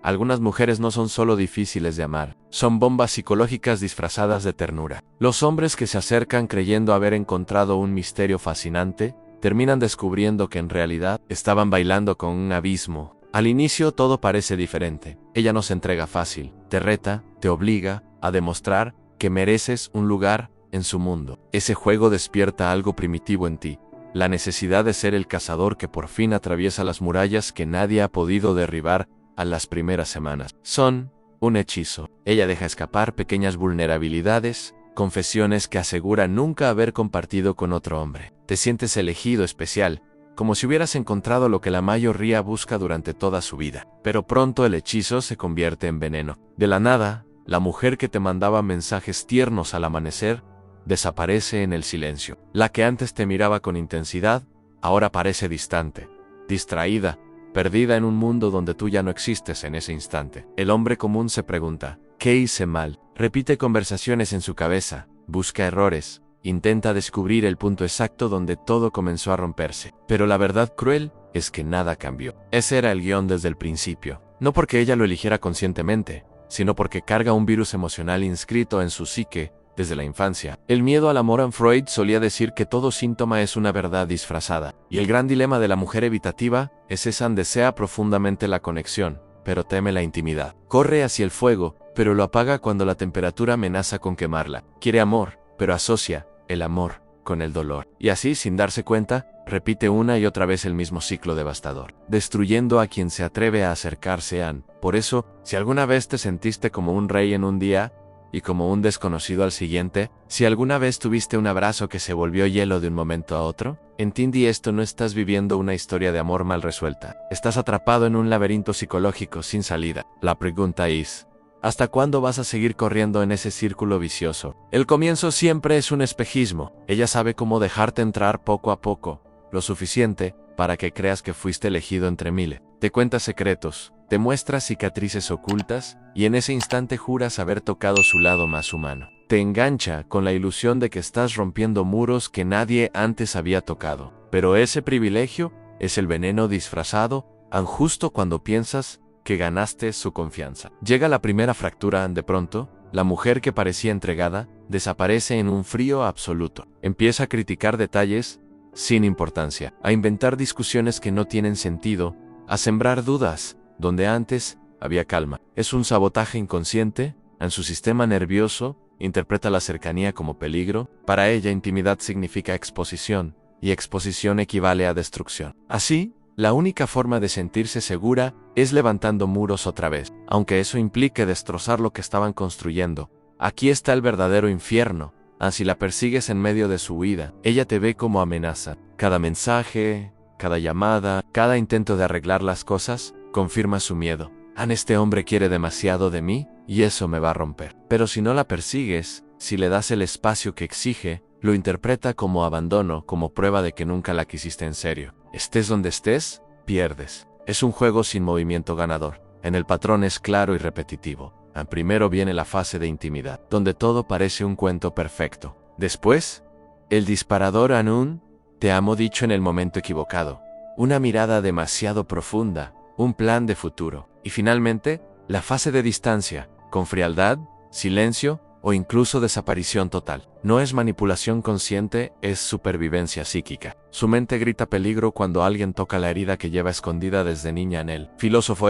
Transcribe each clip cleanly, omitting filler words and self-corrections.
Algunas mujeres no son solo difíciles de amar, son bombas psicológicas disfrazadas de ternura. Los hombres que se acercan creyendo haber encontrado un misterio fascinante, terminan descubriendo que en realidad estaban bailando con un abismo. Al inicio todo parece diferente. Ella no se entrega fácil, te reta, te obliga a demostrar que mereces un lugar en su mundo. Ese juego despierta algo primitivo en ti, la necesidad de ser el cazador que por fin atraviesa las murallas que nadie ha podido derribar a las primeras semanas. Son un hechizo. Ella deja escapar pequeñas vulnerabilidades, confesiones que asegura nunca haber compartido con otro hombre. Te sientes elegido, especial, como si hubieras encontrado lo que la mayoría busca durante toda su vida. Pero pronto el hechizo se convierte en veneno. De la nada, la mujer que te mandaba mensajes tiernos al amanecer desaparece en el silencio. La que antes te miraba con intensidad, ahora parece distante, distraída, perdida en un mundo donde tú ya no existes en ese instante. El hombre común se pregunta, ¿qué hice mal? Repite conversaciones en su cabeza, busca errores, intenta descubrir el punto exacto donde todo comenzó a romperse. Pero la verdad cruel es que nada cambió. Ese era el guión desde el principio. No porque ella lo eligiera conscientemente, sino porque carga un virus emocional inscrito en su psique desde la infancia. El miedo al amor. Freud solía decir que todo síntoma es una verdad disfrazada. Y el gran dilema de la mujer evitativa es esa: desea profundamente la conexión, pero teme la intimidad. Corre hacia el fuego, pero lo apaga cuando la temperatura amenaza con quemarla. Quiere amor, pero asocia el amor con el dolor. Y así, sin darse cuenta, repite una y otra vez el mismo ciclo devastador, destruyendo a quien se atreve a acercarse a. Por eso, si alguna vez te sentiste como un rey en un día y como un desconocido al siguiente, si alguna vez tuviste un abrazo que se volvió hielo de un momento a otro, entiende esto: no estás viviendo una historia de amor mal resuelta. Estás atrapado en un laberinto psicológico sin salida. La pregunta es: ¿hasta cuándo vas a seguir corriendo en ese círculo vicioso? El comienzo siempre es un espejismo. Ella sabe cómo dejarte entrar poco a poco, lo suficiente para que creas que fuiste elegido entre miles. Te cuenta secretos, te muestra cicatrices ocultas, y en ese instante juras haber tocado su lado más humano. Te engancha con la ilusión de que estás rompiendo muros que nadie antes había tocado. Pero ese privilegio es el veneno disfrazado, justo cuando piensas que ganaste su confianza. Llega la primera fractura. De pronto, la mujer que parecía entregada desaparece en un frío absoluto. Empieza a criticar detalles sin importancia, a inventar discusiones que no tienen sentido, a sembrar dudas donde antes había calma. Es un sabotaje inconsciente. En su sistema nervioso interpreta la cercanía como peligro. Para ella, intimidad significa exposición, y exposición equivale a destrucción. Así, la única forma de sentirse segura es levantando muros otra vez, aunque eso implique destrozar lo que estaban construyendo. Aquí está el verdadero infierno. Si la persigues en medio de su huida, ella te ve como amenaza. Cada mensaje, cada llamada, cada intento de arreglar las cosas, confirma su miedo. Este hombre quiere demasiado de mí, y eso me va a romper. Pero si no la persigues, si le das el espacio que exige, lo interpreta como abandono, como prueba de que nunca la quisiste en serio. Estés donde estés, pierdes. Es un juego sin movimiento ganador. El patrón es claro y repetitivo. Primero viene la fase de intimidad, donde todo parece un cuento perfecto. Después, el disparador un te amo dicho en el momento equivocado, una mirada demasiado profunda, un plan de futuro. Y finalmente, la fase de distancia, con frialdad, silencio o incluso desaparición total. No es manipulación consciente, es supervivencia psíquica. Su mente grita peligro cuando alguien toca la herida que lleva escondida desde niña en él. Filósofo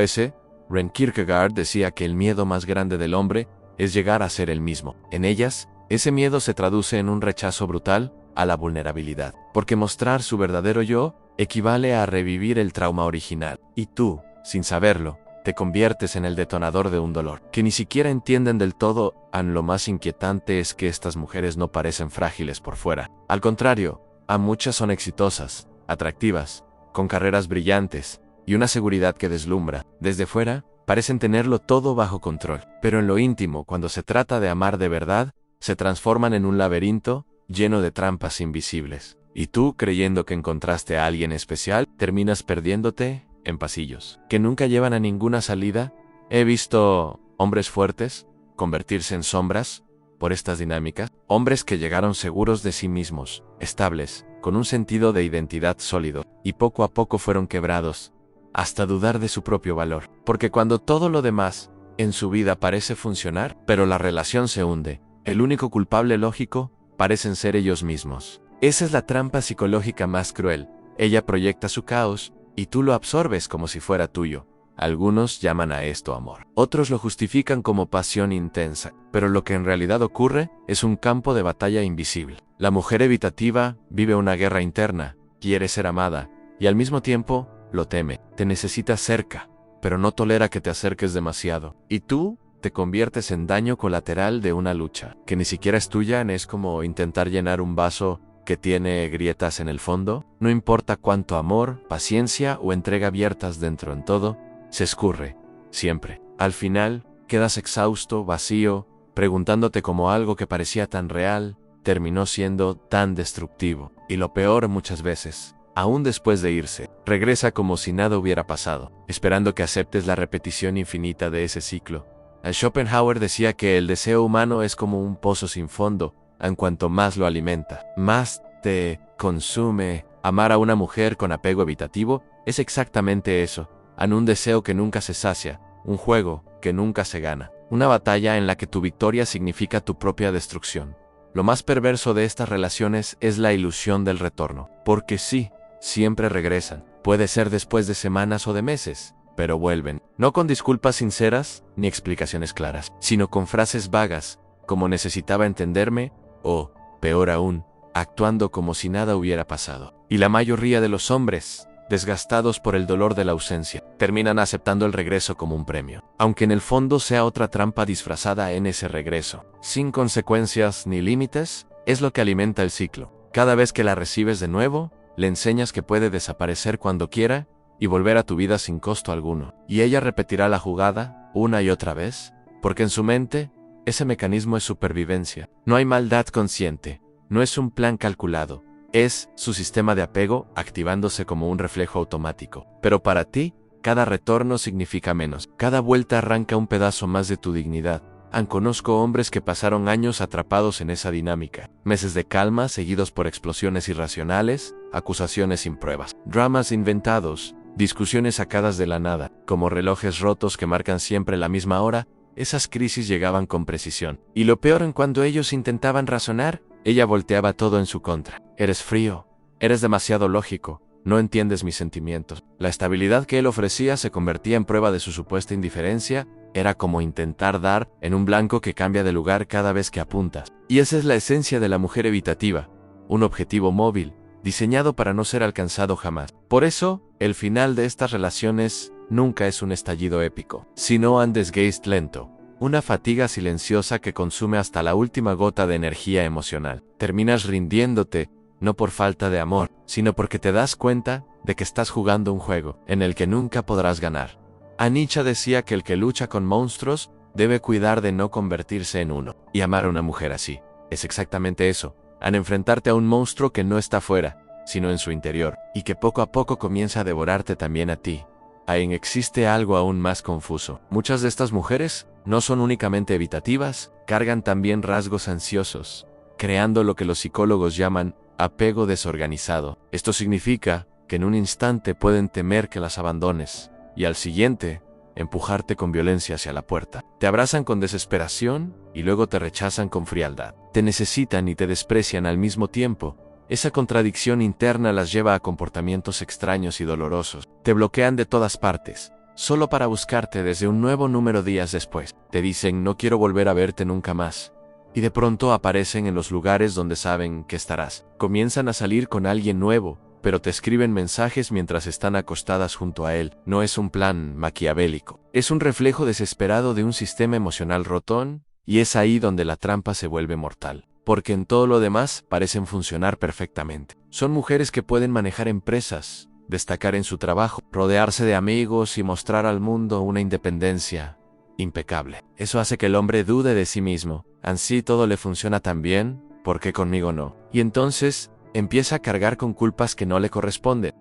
Ren Kierkegaard decía que el miedo más grande del hombre es llegar a ser el mismo. En ellas, ese miedo se traduce en un rechazo brutal a la vulnerabilidad, porque mostrar su verdadero yo equivale a revivir el trauma original. Y tú, sin saberlo, te conviertes en el detonador de un dolor que ni siquiera entienden del todo. Lo más inquietante es que estas mujeres no parecen frágiles por fuera. Al contrario, muchas son exitosas, atractivas, con carreras brillantes y una seguridad que deslumbra. Desde fuera, parecen tenerlo todo bajo control. Pero en lo íntimo, cuando se trata de amar de verdad, se transforman en un laberinto lleno de trampas invisibles. Y tú, creyendo que encontraste a alguien especial, terminas perdiéndote en pasillos que nunca llevan a ninguna salida. He visto hombres fuertes convertirse en sombras por estas dinámicas. Hombres que llegaron seguros de sí mismos, estables, con un sentido de identidad sólido, y poco a poco fueron quebrados hasta dudar de su propio valor. Porque cuando todo lo demás en su vida parece funcionar, pero la relación se hunde, el único culpable lógico parecen ser ellos mismos. Esa es la trampa psicológica más cruel. Ella proyecta su caos y tú lo absorbes como si fuera tuyo. Algunos llaman a esto amor. Otros lo justifican como pasión intensa, pero lo que en realidad ocurre es un campo de batalla invisible. La mujer evitativa vive una guerra interna, quiere ser amada, y al mismo tiempo lo teme. Te necesita cerca, pero no tolera que te acerques demasiado. Y tú te conviertes en daño colateral de una lucha, que ni siquiera es tuya. Es como intentar llenar un vaso que tiene grietas en el fondo. No importa cuánto amor, paciencia o entrega abiertas dentro, en todo se escurre, siempre. Al final, quedas exhausto, vacío, preguntándote cómo algo que parecía tan real terminó siendo tan destructivo. Y lo peor, muchas veces, aún después de irse, regresa como si nada hubiera pasado, esperando que aceptes la repetición infinita de ese ciclo. Schopenhauer decía que el deseo humano es como un pozo sin fondo. En cuanto más lo alimenta, más te consume. Amar a una mujer con apego evitativo es exactamente eso. Un deseo que nunca se sacia, un juego que nunca se gana, una batalla en la que tu victoria significa tu propia destrucción. Lo más perverso de estas relaciones es la ilusión del retorno, porque sí, siempre regresan. Puede ser después de semanas o de meses, pero vuelven, no con disculpas sinceras ni explicaciones claras, sino con frases vagas, como necesitaba entenderme, o, peor aún, actuando como si nada hubiera pasado. Y la mayoría de los hombres, desgastados por el dolor de la ausencia, terminan aceptando el regreso como un premio, aunque en el fondo sea otra trampa disfrazada en ese regreso. Sin consecuencias ni límites, es lo que alimenta el ciclo. Cada vez que la recibes de nuevo, le enseñas que puede desaparecer cuando quiera y volver a tu vida sin costo alguno. Y ella repetirá la jugada una y otra vez, porque en su mente, ese mecanismo es supervivencia. No hay maldad consciente, no es un plan calculado. Es su sistema de apego activándose como un reflejo automático. Pero para ti, cada retorno significa menos. Cada vuelta arranca un pedazo más de tu dignidad. Conozco hombres que pasaron años atrapados en esa dinámica. Meses de calma seguidos por explosiones irracionales, acusaciones sin pruebas, dramas inventados, discusiones sacadas de la nada, como relojes rotos que marcan siempre la misma hora. Esas crisis llegaban con precisión. Y lo peor, en cuando ellos intentaban razonar, ella volteaba todo en su contra. Eres frío, eres demasiado lógico, no entiendes mis sentimientos. La estabilidad que él ofrecía se convertía en prueba de su supuesta indiferencia. Era como intentar dar en un blanco que cambia de lugar cada vez que apuntas. Y esa es la esencia de la mujer evitativa, un objetivo móvil, diseñado para no ser alcanzado jamás. Por eso, el final de estas relaciones nunca es un estallido épico, sino un desgaste lento, una fatiga silenciosa que consume hasta la última gota de energía emocional. Terminas rindiéndote, no por falta de amor, sino porque te das cuenta de que estás jugando un juego en el que nunca podrás ganar. Nietzsche decía que el que lucha con monstruos debe cuidar de no convertirse en uno. Y amar a una mujer así es exactamente eso, enfrentarte a un monstruo que no está fuera, sino en su interior, y que poco a poco comienza a devorarte también a ti. Ahí existe algo aún más confuso. Muchas de estas mujeres no son únicamente evitativas, cargan también rasgos ansiosos, creando lo que los psicólogos llaman apego desorganizado. Esto significa que en un instante pueden temer que las abandones, y al siguiente, empujarte con violencia hacia la puerta. Te abrazan con desesperación y luego te rechazan con frialdad. Te necesitan y te desprecian al mismo tiempo. Esa contradicción interna las lleva a comportamientos extraños y dolorosos. Te bloquean de todas partes, solo para buscarte desde un nuevo número días después. Te dicen no quiero volver a verte nunca más. Y de pronto aparecen en los lugares donde saben que estarás. Comienzan a salir con alguien nuevo, pero te escriben mensajes mientras están acostadas junto a él. No es un plan maquiavélico. Es un reflejo desesperado de un sistema emocional rotón, y es ahí donde la trampa se vuelve mortal. Porque en todo lo demás parecen funcionar perfectamente. Son mujeres que pueden manejar empresas, destacar en su trabajo, rodearse de amigos y mostrar al mundo una independencia impecable. Eso hace que el hombre dude de sí mismo. Así todo le funciona tan bien, ¿por qué conmigo no? Y entonces empieza a cargar con culpas que no le corresponden.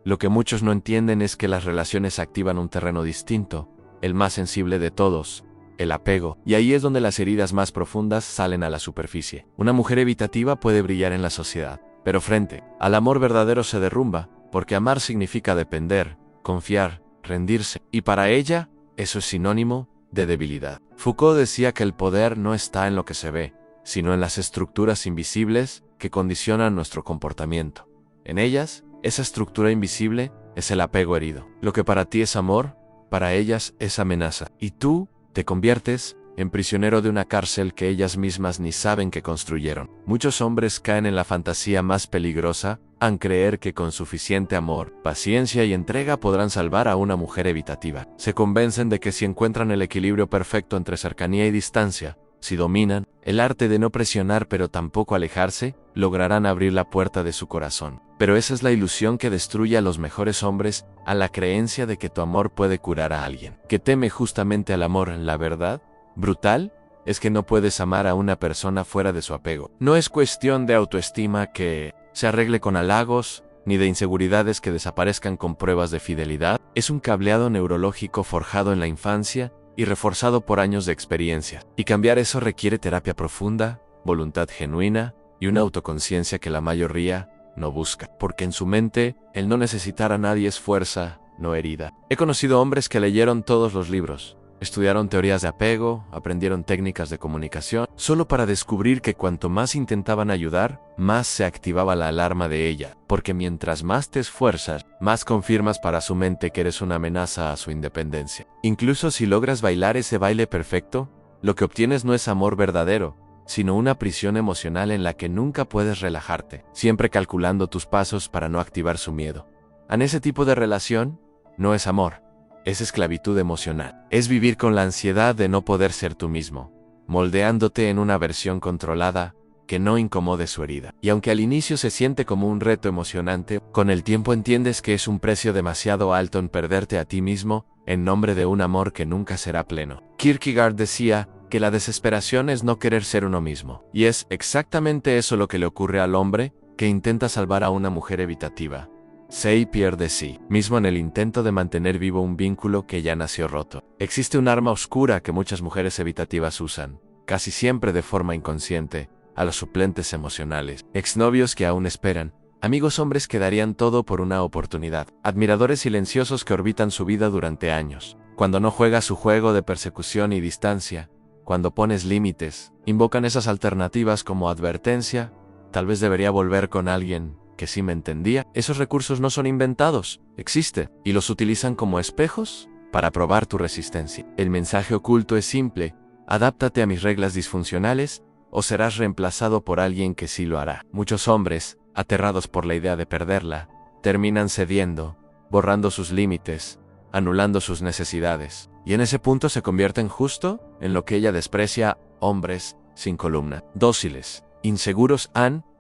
Lo que muchos no entienden es que las relaciones activan un terreno distinto, el más sensible de todos, el apego, y ahí es donde las heridas más profundas salen a la superficie. Una mujer evitativa puede brillar en la sociedad, pero frente al amor verdadero se derrumba, porque amar significa depender, confiar, rendirse. Y para ella, eso es sinónimo de debilidad. Foucault decía que el poder no está en lo que se ve, sino en las estructuras invisibles que condicionan nuestro comportamiento. En ellas, esa estructura invisible es el apego herido. Lo que para ti es amor, para ellas es amenaza. Y tú te conviertes en prisionero de una cárcel que ellas mismas ni saben que construyeron. Muchos hombres caen en la fantasía más peligrosa al creer que con suficiente amor, paciencia y entrega podrán salvar a una mujer evitativa. Se convencen de que si encuentran el equilibrio perfecto entre cercanía y distancia, si dominan el arte de no presionar pero tampoco alejarse, lograrán abrir la puerta de su corazón. Pero esa es la ilusión que destruye a los mejores hombres, a la creencia de que tu amor puede curar a alguien, que teme justamente al amor. La verdad brutal es que no puedes amar a una persona fuera de su apego. No es cuestión de autoestima que se arregle con halagos, ni de inseguridades que desaparezcan con pruebas de fidelidad. Es un cableado neurológico forjado en la infancia y reforzado por años de experiencia. Y cambiar eso requiere terapia profunda, voluntad genuina y una autoconciencia que la mayoría no busca. Porque en su mente, el no necesitar a nadie es fuerza, no herida. He conocido hombres que leyeron todos los libros, estudiaron teorías de apego, aprendieron técnicas de comunicación, solo para descubrir que cuanto más intentaban ayudar, más se activaba la alarma de ella. Porque mientras más te esfuerzas, más confirmas para su mente que eres una amenaza a su independencia. Incluso si logras bailar ese baile perfecto, lo que obtienes no es amor verdadero, sino una prisión emocional en la que nunca puedes relajarte, siempre calculando tus pasos para no activar su miedo. En ese tipo de relación, no es amor. Es esclavitud emocional. Es vivir con la ansiedad de no poder ser tú mismo, moldeándote en una versión controlada que no incomode su herida. Y aunque al inicio se siente como un reto emocionante, con el tiempo entiendes que es un precio demasiado alto en perderte a ti mismo en nombre de un amor que nunca será pleno. Kierkegaard decía que la desesperación es no querer ser uno mismo. Y es exactamente eso lo que le ocurre al hombre que intenta salvar a una mujer evitativa. Se y pierde sí mismo en el intento de mantener vivo un vínculo que ya nació roto. Existe un arma oscura que muchas mujeres evitativas usan, casi siempre de forma inconsciente, a los suplentes emocionales, exnovios que aún esperan, amigos hombres que darían todo por una oportunidad, admiradores silenciosos que orbitan su vida durante años. Cuando no juega su juego de persecución y distancia, cuando pones límites, invocan esas alternativas como advertencia, tal vez debería volver con alguien que sí me entendía. Esos recursos no son inventados, existen, y los utilizan como espejos para probar tu resistencia. El mensaje oculto es simple: adáptate a mis reglas disfuncionales o serás reemplazado por alguien que sí lo hará. Muchos hombres, aterrados por la idea de perderla, terminan cediendo, borrando sus límites, anulando sus necesidades, y en ese punto se convierten justo en lo que ella desprecia: hombres sin columna, dóciles, inseguros.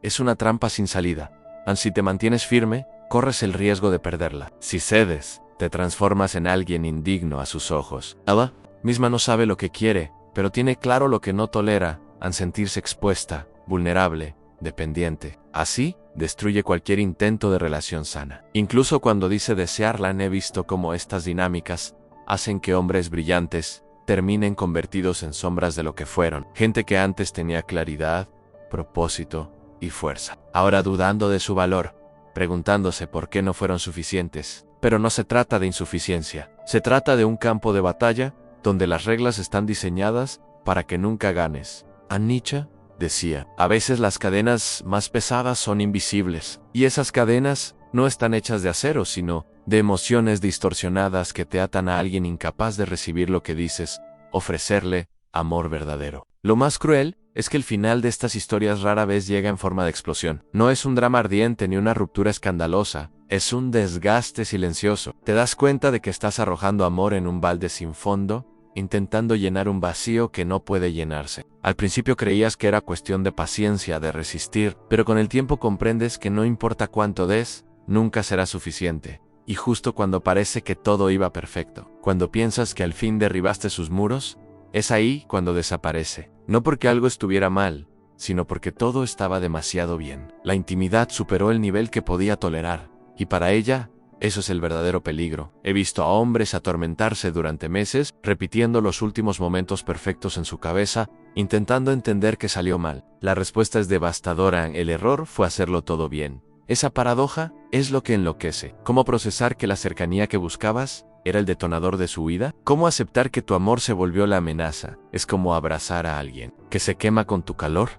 Es una trampa sin salida. Si te mantienes firme, corres el riesgo de perderla. Si cedes, te transformas en alguien indigno a sus ojos. Ella misma no sabe lo que quiere, pero tiene claro lo que no tolera, al sentirse expuesta, vulnerable, dependiente. Así, destruye cualquier intento de relación sana. Incluso cuando dice desearla, he visto cómo estas dinámicas hacen que hombres brillantes terminen convertidos en sombras de lo que fueron. Gente que antes tenía claridad, propósito y fuerza, ahora dudando de su valor, preguntándose por qué no fueron suficientes. Pero no se trata de insuficiencia, se trata de un campo de batalla donde las reglas están diseñadas para que nunca ganes. Nietzsche decía, a veces las cadenas más pesadas son invisibles, y esas cadenas no están hechas de acero, sino de emociones distorsionadas que te atan a alguien incapaz de recibir lo que dices, ofrecerle amor verdadero. Lo más cruel es que el final de estas historias rara vez llega en forma de explosión. No es un drama ardiente ni una ruptura escandalosa, es un desgaste silencioso. Te das cuenta de que estás arrojando amor en un balde sin fondo, intentando llenar un vacío que no puede llenarse. Al principio creías que era cuestión de paciencia, de resistir, pero con el tiempo comprendes que no importa cuánto des, nunca será suficiente. Y justo cuando parece que todo iba perfecto, cuando piensas que al fin derribaste sus muros, es ahí cuando desaparece. No porque algo estuviera mal, sino porque todo estaba demasiado bien. La intimidad superó el nivel que podía tolerar, y para ella, eso es el verdadero peligro. He visto a hombres atormentarse durante meses, repitiendo los últimos momentos perfectos en su cabeza, intentando entender que salió mal. La respuesta es devastadora: el error fue hacerlo todo bien. Esa paradoja es lo que enloquece. ¿Cómo procesar que la cercanía que buscabas era el detonador de su huida? ¿Cómo aceptar que tu amor se volvió la amenaza? Es como abrazar a alguien que se quema con tu calor,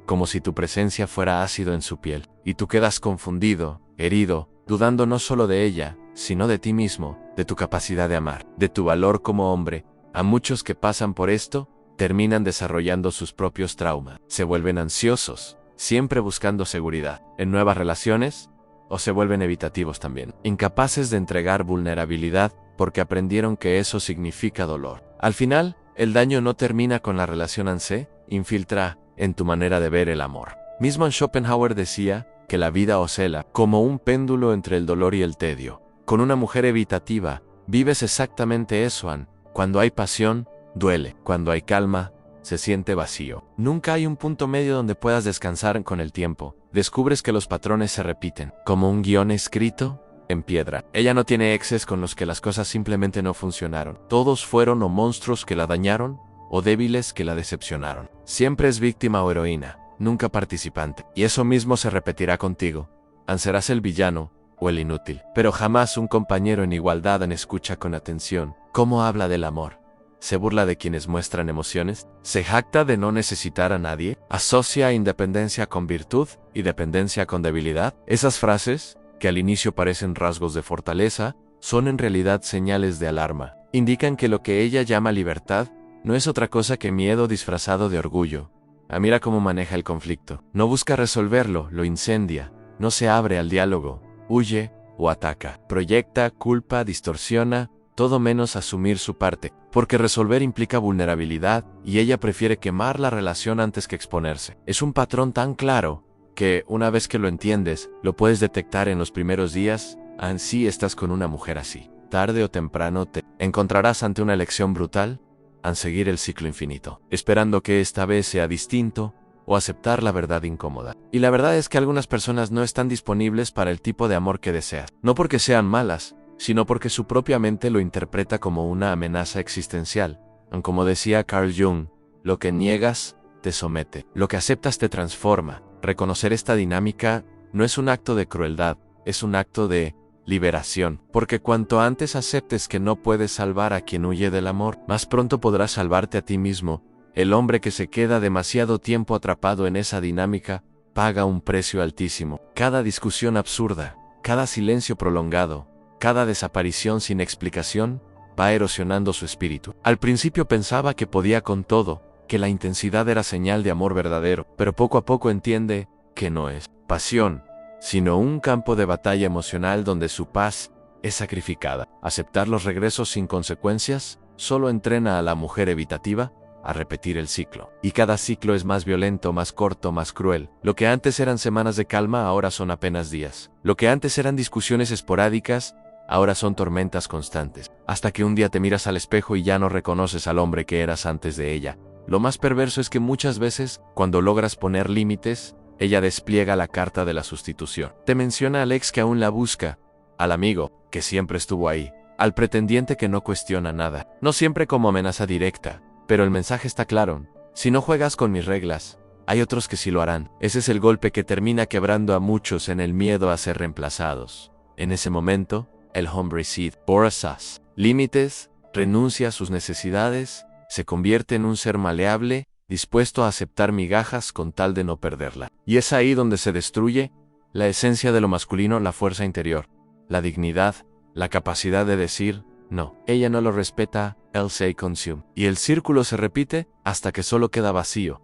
como si tu presencia fuera ácido en su piel, y tú quedas confundido, herido, dudando no solo de ella, sino de ti mismo, de tu capacidad de amar, de tu valor como hombre. A muchos que pasan por esto, terminan desarrollando sus propios traumas, se vuelven ansiosos, siempre buscando seguridad en nuevas relaciones, o se vuelven evitativos también, incapaces de entregar vulnerabilidad porque aprendieron que eso significa dolor. Al final, el daño no termina con la relación en sí, infiltra en tu manera de ver el amor. Mismo Schopenhauer decía que la vida oscila como un péndulo entre el dolor y el tedio. Con una mujer evitativa, vives exactamente eso, Anne. Cuando hay pasión, duele. Cuando hay calma, se siente vacío. Nunca hay un punto medio donde puedas descansar con el tiempo. Descubres que los patrones se repiten, como un guión escrito en piedra. Ella no tiene exes con los que las cosas simplemente no funcionaron. Todos fueron o monstruos que la dañaron, o débiles que la decepcionaron. Siempre es víctima o heroína, nunca participante. Y eso mismo se repetirá contigo. Serás el villano o el inútil, pero jamás un compañero en igualdad en escucha con atención. ¿Cómo habla del amor? ¿Se burla de quienes muestran emociones? ¿Se jacta de no necesitar a nadie? ¿Asocia independencia con virtud y dependencia con debilidad? Esas frases, que al inicio parecen rasgos de fortaleza, son en realidad señales de alarma. Indican que lo que ella llama libertad no es otra cosa que miedo disfrazado de orgullo. Mira cómo maneja el conflicto. No busca resolverlo, lo incendia. No se abre al diálogo, huye o ataca. Proyecta, culpa, distorsiona, todo menos asumir su parte, porque resolver implica vulnerabilidad y ella prefiere quemar la relación antes que exponerse. Es un patrón tan claro que, una vez que lo entiendes, lo puedes detectar en los primeros días. Así estás con una mujer así. Tarde o temprano te encontrarás ante una elección brutal, a seguir el ciclo infinito, esperando que esta vez sea distinto, o aceptar la verdad incómoda. Y la verdad es que algunas personas no están disponibles para el tipo de amor que deseas, no porque sean malas, sino porque su propia mente lo interpreta como una amenaza existencial. Como decía Carl Jung, lo que niegas te somete, lo que aceptas te transforma. Reconocer esta dinámica no es un acto de crueldad, es un acto de liberación, porque cuanto antes aceptes que no puedes salvar a quien huye del amor, más pronto podrás salvarte a ti mismo. El hombre que se queda demasiado tiempo atrapado en esa dinámica paga un precio altísimo. Cada discusión absurda, cada silencio prolongado, cada desaparición sin explicación va erosionando su espíritu. Al principio pensaba que podía con todo, que la intensidad era señal de amor verdadero, pero poco a poco entiende que no es pasión, sino un campo de batalla emocional donde su paz es sacrificada. Aceptar los regresos sin consecuencias solo entrena a la mujer evitativa a repetir el ciclo. Y cada ciclo es más violento, más corto, más cruel. Lo que antes eran semanas de calma ahora son apenas días. Lo que antes eran discusiones esporádicas ahora son tormentas constantes. Hasta que un día te miras al espejo y ya no reconoces al hombre que eras antes de ella. Lo más perverso es que muchas veces, cuando logras poner límites, ella despliega la carta de la sustitución. Te menciona al ex que aún la busca, al amigo que siempre estuvo ahí, al pretendiente que no cuestiona nada. No siempre como amenaza directa, pero el mensaje está claro. Si no juegas con mis reglas, hay otros que sí lo harán. Ese es el golpe que termina quebrando a muchos en el miedo a ser reemplazados. En ese momento, el hombre Sid, Borazas, límites, renuncia a sus necesidades, se convierte en un ser maleable, dispuesto a aceptar migajas con tal de no perderla. Y es ahí donde se destruye la esencia de lo masculino, la fuerza interior, la dignidad, la capacidad de decir no. Ella no lo respeta, él se consume. Y el círculo se repite hasta que solo queda vacío.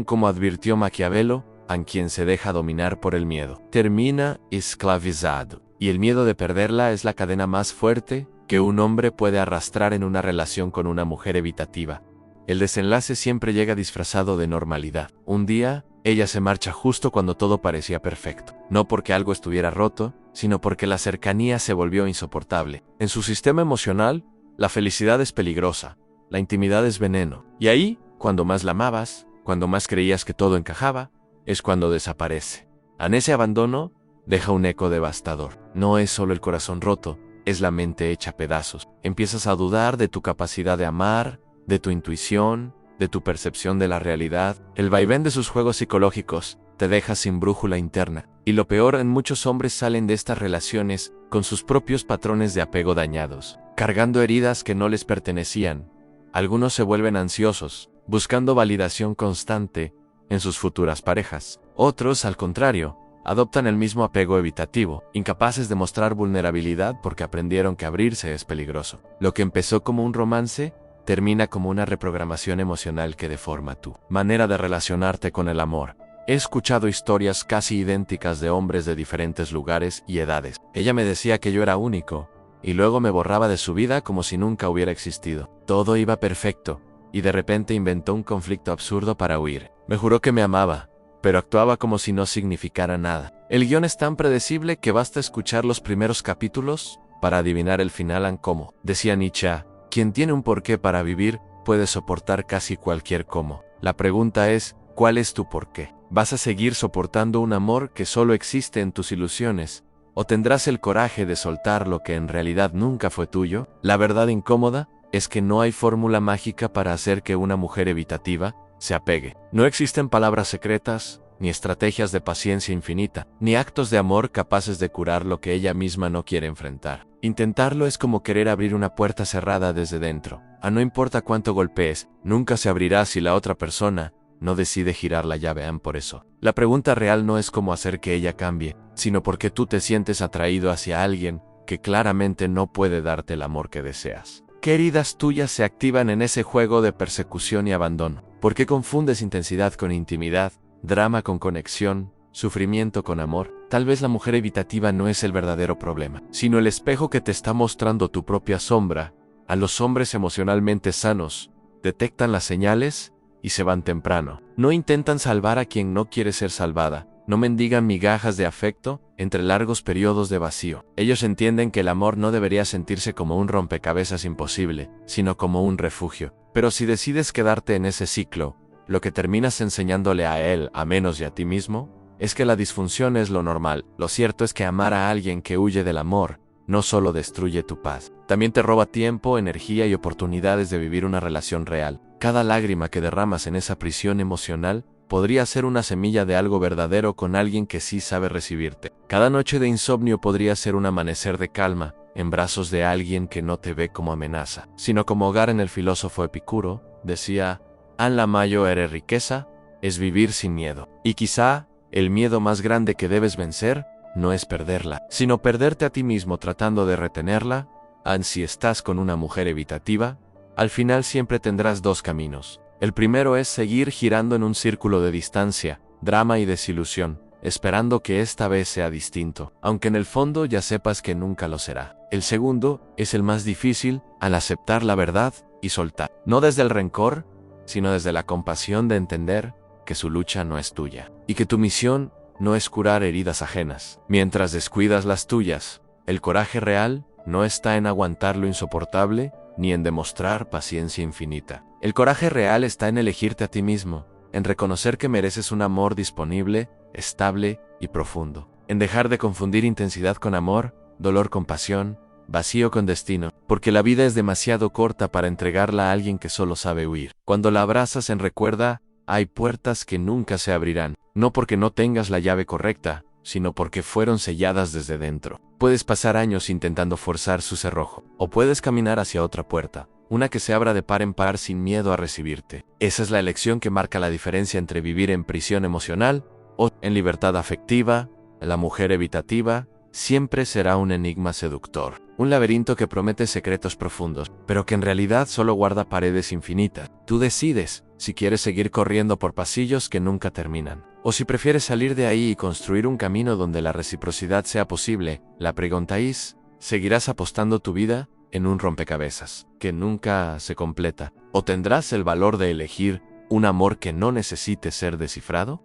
Como advirtió Maquiavelo, quien se deja dominar por el miedo termina esclavizado. Y el miedo de perderla es la cadena más fuerte que un hombre puede arrastrar en una relación con una mujer evitativa. El desenlace siempre llega disfrazado de normalidad. Un día, ella se marcha justo cuando todo parecía perfecto. No porque algo estuviera roto, sino porque la cercanía se volvió insoportable. En su sistema emocional, la felicidad es peligrosa, la intimidad es veneno. Y ahí, cuando más la amabas, cuando más creías que todo encajaba, es cuando desaparece. En ese abandono, deja un eco devastador. No es solo el corazón roto, es la mente hecha pedazos. Empiezas a dudar de tu capacidad de amar, de tu intuición, de tu percepción de la realidad. El vaivén de sus juegos psicológicos te deja sin brújula interna. Y lo peor, en muchos hombres salen de estas relaciones con sus propios patrones de apego dañados, cargando heridas que no les pertenecían. Algunos se vuelven ansiosos, buscando validación constante en sus futuras parejas. Otros, al contrario, adoptan el mismo apego evitativo, incapaces de mostrar vulnerabilidad porque aprendieron que abrirse es peligroso. Lo que empezó como un romance termina como una reprogramación emocional que deforma tu manera de relacionarte con el amor. He escuchado historias casi idénticas de hombres de diferentes lugares y edades. Ella me decía que yo era único, y luego me borraba de su vida como si nunca hubiera existido. Todo iba perfecto, y de repente inventó un conflicto absurdo para huir. Me juró que me amaba, pero actuaba como si no significara nada. El guión es tan predecible que basta escuchar los primeros capítulos para adivinar el final. Como decía Nietzsche, quien tiene un porqué para vivir puede soportar casi cualquier cómo. La pregunta es, ¿cuál es tu porqué? ¿Vas a seguir soportando un amor que solo existe en tus ilusiones? ¿O tendrás el coraje de soltar lo que en realidad nunca fue tuyo? La verdad incómoda es que no hay fórmula mágica para hacer que una mujer evitativa se apegue. No existen palabras secretas, ni estrategias de paciencia infinita, ni actos de amor capaces de curar lo que ella misma no quiere enfrentar. Intentarlo es como querer abrir una puerta cerrada desde dentro. No importa cuánto golpees, nunca se abrirá si la otra persona no decide girar la llave. Por eso, la pregunta real no es cómo hacer que ella cambie, sino por qué tú te sientes atraído hacia alguien que claramente no puede darte el amor que deseas. ¿Qué heridas tuyas se activan en ese juego de persecución y abandono? ¿Por qué confundes intensidad con intimidad, drama con conexión, sufrimiento con amor? Tal vez la mujer evitativa no es el verdadero problema, sino el espejo que te está mostrando tu propia sombra. A los hombres emocionalmente sanos detectan las señales y se van temprano. No intentan salvar a quien no quiere ser salvada. No mendigan migajas de afecto entre largos periodos de vacío. Ellos entienden que el amor no debería sentirse como un rompecabezas imposible, sino como un refugio. Pero si decides quedarte en ese ciclo, lo que terminas enseñándole a él, a menos y a ti mismo, es que la disfunción es lo normal. Lo cierto es que amar a alguien que huye del amor no solo destruye tu paz, también te roba tiempo, energía y oportunidades de vivir una relación real. Cada lágrima que derramas en esa prisión emocional podría ser una semilla de algo verdadero con alguien que sí sabe recibirte. Cada noche de insomnio podría ser un amanecer de calma, en brazos de alguien que no te ve como amenaza, sino como hogar. En el filósofo Epicuro decía, «An la mayor riqueza es vivir sin miedo». Y quizá el miedo más grande que debes vencer no es perderla, sino perderte a ti mismo tratando de retenerla. Si estás con una mujer evitativa, al final siempre tendrás dos caminos. El primero es seguir girando en un círculo de distancia, drama y desilusión, esperando que esta vez sea distinto, aunque en el fondo ya sepas que nunca lo será. El segundo es el más difícil, al aceptar la verdad y soltar. No desde el rencor, sino desde la compasión de entender que su lucha no es tuya, y que tu misión no es curar heridas ajenas, mientras descuidas las tuyas. El coraje real no está en aguantar lo insoportable, ni en demostrar paciencia infinita. El coraje real está en elegirte a ti mismo, en reconocer que mereces un amor disponible, estable y profundo, en dejar de confundir intensidad con amor, dolor con pasión, vacío con destino, porque la vida es demasiado corta para entregarla a alguien que solo sabe huir. Cuando la abrazas recuerda, hay puertas que nunca se abrirán, no porque no tengas la llave correcta, sino porque fueron selladas desde dentro. Puedes pasar años intentando forzar su cerrojo, o puedes caminar hacia otra puerta, una que se abra de par en par sin miedo a recibirte. Esa es la elección que marca la diferencia entre vivir en prisión emocional o en libertad afectiva. La mujer evitativa siempre será un enigma seductor, un laberinto que promete secretos profundos, pero que en realidad solo guarda paredes infinitas. Tú decides si quieres seguir corriendo por pasillos que nunca terminan, o si prefieres salir de ahí y construir un camino donde la reciprocidad sea posible. La pregunta es, ¿seguirás apostando tu vida en un rompecabezas que nunca se completa? ¿O tendrás el valor de elegir un amor que no necesite ser descifrado?